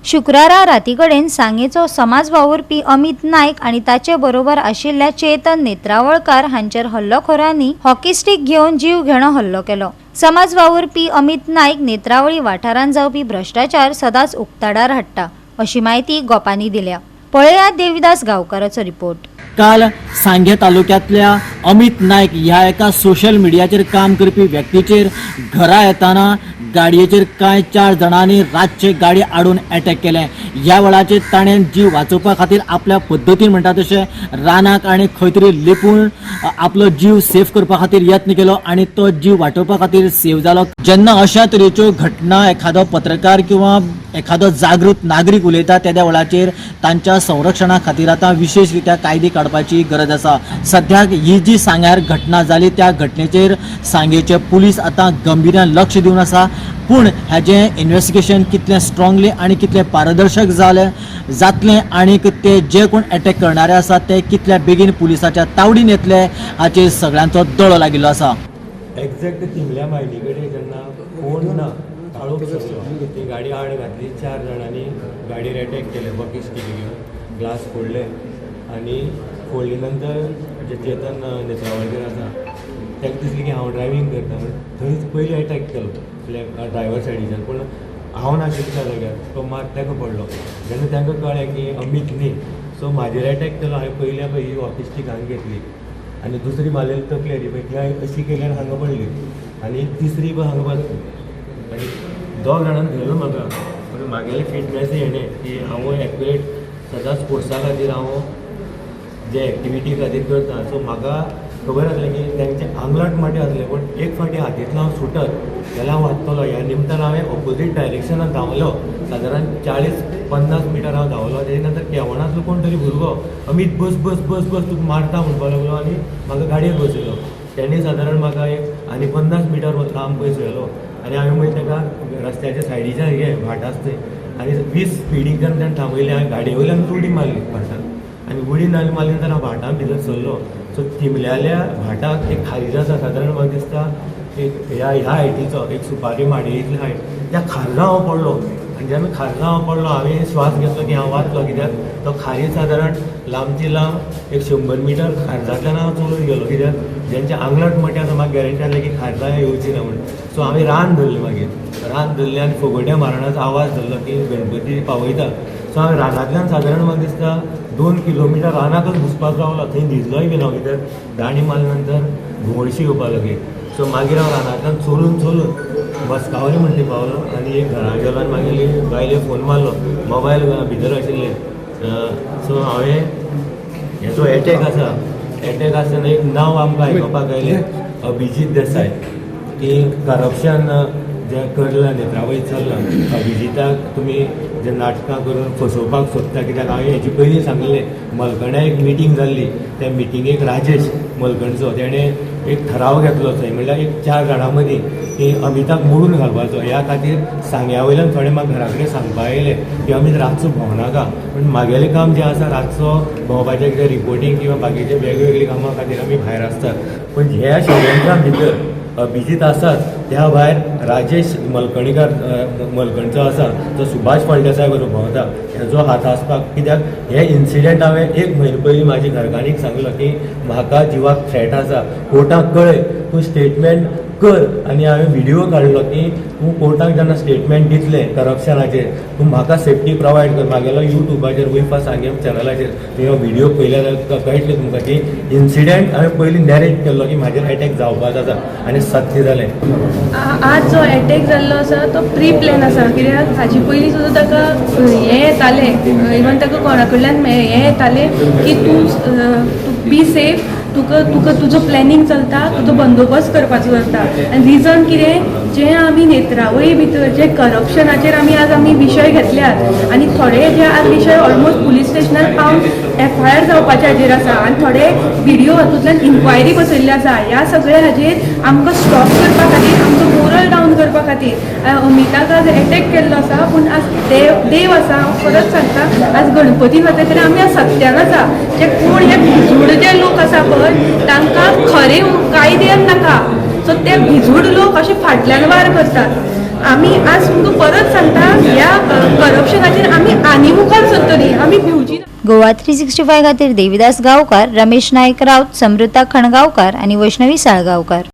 शुक्रारा रातीकडेन सांगेचो समाज वावुरपी अमित नायक आणि ताचे बरोबर आशिल्ल्या चेतन नेत्रावळकार हांचेर हल्लोखोरांनी हॉकी स्टिक घेवन जीव घेणो हल्लो केलो। समाज वावुरपी अमित नायक नेत्रावळी वाठारांत जावपी भ्रष्टाचार सदांच उक्ताडार हाडटा अशी माहिती गोपांनी दिल्या। पळयात देविदास गांवकाराचो रिपोर्ट। काल सांगे तालुक्यातल्या अमित नायक ह्या एका सोशल मिडियाचेर काम करपी व्यक्तीचेर घरा येताना गाडयेचेर कांय 4 जाणांनी रातचे गाडी आडून अटॅक केले। ह्या वेळाचेर ताणें जीव वाचोवपा खातीर आपल्या पद्दतीन म्हणटा तशें रानाक आनी खंय तरी लिपून आपलो जीव सेफ करपा खातीर यत्न केलो आनी तो जीव वाटोवपा खातीर सेव जालो। जेन्ना अशा तरेच्यो घटना एखादो पत्रकार किंवा एखादो जागृत नागरीक उलयता त्या वेळाचेर तांच्या संरक्षणा खातीर आतां विशेष रित्या कायदे काडपाची गरज आसा। सद्याक ही जी सांग्यार घटना जाली त्या घटनेचेर सांगेचे पुलीस आतां गंभीर्यान लक्ष दिवन आसा, पूण हाजें इन्व्हेस्टिगेशन कितलें स्ट्रॉंगली आनी कितलें पारदर्शक जातलें आनी ते जे कोण अटॅक करणारे आसा ते कितल्या बेगीन पुलिसाच्या तावडीन येतले हाचेर सगळ्यांचो दोळो लागिल्लो आसा। एक्झॅक्ट तिमल्या म्हायती कडेन जेन्ना कोण ना काळोख सोडलो ती गाडी आड घातली, 4 जाणांनी गाडयेर अटॅक केले, बॉकी स्टिक घेवन ग्लास फोडले आनी फोडले नंतर जे चेतन नेत्रावळकर आसा ताका दिसलें की हांव ड्रायवींग करता म्हणून थंयच पयलीं अटॅक केलो ड्रायव्हर सायडीच्यान, पूण हांव नाशिल्लो त्या जाग्यार, तो मार ताका पडलो। जेन्ना तांकां कळ्ळें की अमित न्ही, सो म्हाजेर अटॅक केलो, हांवें पयली पळय ही वॉकी स्टिक हांगा घेतली आनी दुसरी मारलेली तकलेरी पळय ती हांवें अशी केल्यार हांगा पडली आनी तिसरी पळय हांगा बसली आनी 2 जाणांनी धरलो म्हाका। पूण म्हागेलें फिटनेस हेणें की हांव एक्युरेट सदां स्पोर्ट्सा खातीर हांव जे एक्टिविटी खातीर करता, सो म्हाका खबर आसलें की तेंचे आंगलट माटे आसले, पूण एक फावटी हातींतलो हांव सुटत जाल्यार हांव वाचतलो। ह्या निमतान हांवें ऑपोजीट डायरेक्शनान धांवलो, सादारण 40-50 मिटर हांव धांवलो। तेजे नंतर केवणांतलो कोण तरी भुरगो अमित बस बस बस बस तुका मारता म्हणपाक लागलो आनी म्हाका गाडयेर बसयलो। तेणी सादारण म्हाका एक आनी 50 मिटर लांब पयस व्हेलो आनी हांवें मागीर ताका रस्त्याच्या सायडीच्यान हे भाट आसा थंय आनी 20 स्पिडीच्यान ताणें थांबयलें। हांवें गाडये वयल्यान उडी मारली भाटाक आनी उडी मारली नंतर हांव भाटां भितर सरलो। सो तिमल्याल्या भाटाक एक खारीज आसा, सादारण म्हाका दिसता एक ह्या हायटीचो एक सुपारी माडी इतली हायट, त्या खारजा हांव पडलो आनी जेन्ना खारजा हांव पडलो हांवें श्वास घेतलो की हांव वाचलो, कित्याक तो खारीज सादारण लांबची लांब एक 100 मिटर खारजांतल्यान हांव चलून गेलो, कित्याक जेंचे आंगलट मोटे आसा म्हाका गॅरंटी आसलें की खारजा येवची ना म्हणून। सो हांवें रान धरलें, मागीर रान धरलें आनी फोगोट्या मारणाचो आवाज धरलो की गणपती पावयता। सो हांवें रानांतल्यान सादारण म्हाका दिसता 2 किलोमिटर रानाकच घुसपाक रावलो, थंय न्हिदलोय बी ना, कित्याक दांडी मारले नंतर घुंवळशी येवपाक लागली। सो मागीर हांव रानांतल्यान चलून बसकावली म्हणटी पावलो आनी एक घरा गेलो आनी मागीर बायलेक फोन मारलो, मोबायल भितर आशिल्ले। सो हांवें हेचो अटॅक आसतना एक नांव आमकां आयकपाक आयलें, अभिजीत देसाय, की करप्शन जे करलां नेत्रावळीत चल्लां, अभिजिताक तुमी जे नाटकां करून फसोवपाक सोदता, कित्याक हांवें हेची पयलीं सांगलें। मलकण्या एक मिटींग जाल्ली, त्या मिटिंगेक राजेश मलकणचो तेणें एक ठराव घेतलो थंय, म्हणल्यार एक 4 जाणां मदीं की अमिताक मोडून घालपाचो। ह्या खातीर सांग्या वयल्यान थोडें म्हाका घरा कडेन सांगपाक आयलें की अमित रातचो भोंवनाका, पूण म्हागेलें काम जें आसा रातचो भोंवपाचें, कितें रिपोर्टींग किंवा बाकीचे वेगवेगळी कामां खातीर आमी भायर आसतात। पूण ह्या षडयंत्रा भितर अभिजीत आसात, त्या भायर राजेश मलकणचो आसा, तो सुभाष फळदेसाय बरोबर भोंवता, हेजो हात आसपाक, कित्याक हे इन्सिडेंट हांवें 1 म्हयनो पयलीं म्हाजी घरकान्नीक सांगलो की म्हाका जिवाक थ्रेट आसा, कोर्टाक कळय, तूं स्टेटमेंट कर। आनी हांवें व्हिडियो काडलो की तूं कोर्टाक जेन्ना स्टेटमेंट दितलें करप्शनाचेर तूं म्हाका सेफ्टी प्रोवायड कर। म्हागेलो युट्यूबाचेर उयफा सांगेम चॅनलाचेर तुवें हो व्हिडियो पयल्यार कळटलें तुमकां की इन्सिडेंट हांवें पयलीं नॅरेट केल्लो की म्हाजेर अटॅक जावपाक आसा आनी सत्य जालें। आज जो अटॅक जाल्लो आसा तो प्री प्लॅन आसा, कित्याक हाजी पयलीं सुद्दां ताका हें येतालें, इवन ताका कोणा कडल्यान हें येतालें की तूं बी सेफ, तुका तुजो प्लॅनिंग चलता, तुजो बंदोबस्त करपाचो जाता। आनी रिजन कितें, जें आमी नेत्रावळी भितर जे करप्शनाचेर आमी विशय घेतल्यात आनी थोडे जे आज विशय ऑलमोस्ट पुलीस स्टेशनार पावन FIR जावपाचे हाजेर आसा आनी थोडे व्हिडियो हातूंतल्यान इन्क्वायरी बसयल्ली आसा। ह्या सगळ्या हाजेर आमकां स्टॉप करपा खातीर, आमचो मोरल डावन करपा खातीर अमिताक आज अटॅक केल्लो आसा, पूण आज देव आसा। हांव परत सांगता, आज गणपती जाता तरी आमी आज सत्यान आसा। जे कोण हे भिजूड जे लोक आसा पळय तांकां खरें कायद्यान नाका, सो ते भिजूड लोक अशे फाटल्यान वार करतात। आमी आज तुमकां परत सांगता, ह्या करप्शनाचेर आमी आनी मुखार सरतली आमी भिवची ना. गोवा 365 खातीर देविदास गांवकार, रमेश नायक राऊत, समृता खणगांवकार आनी वैष्णवी साळगांवकार.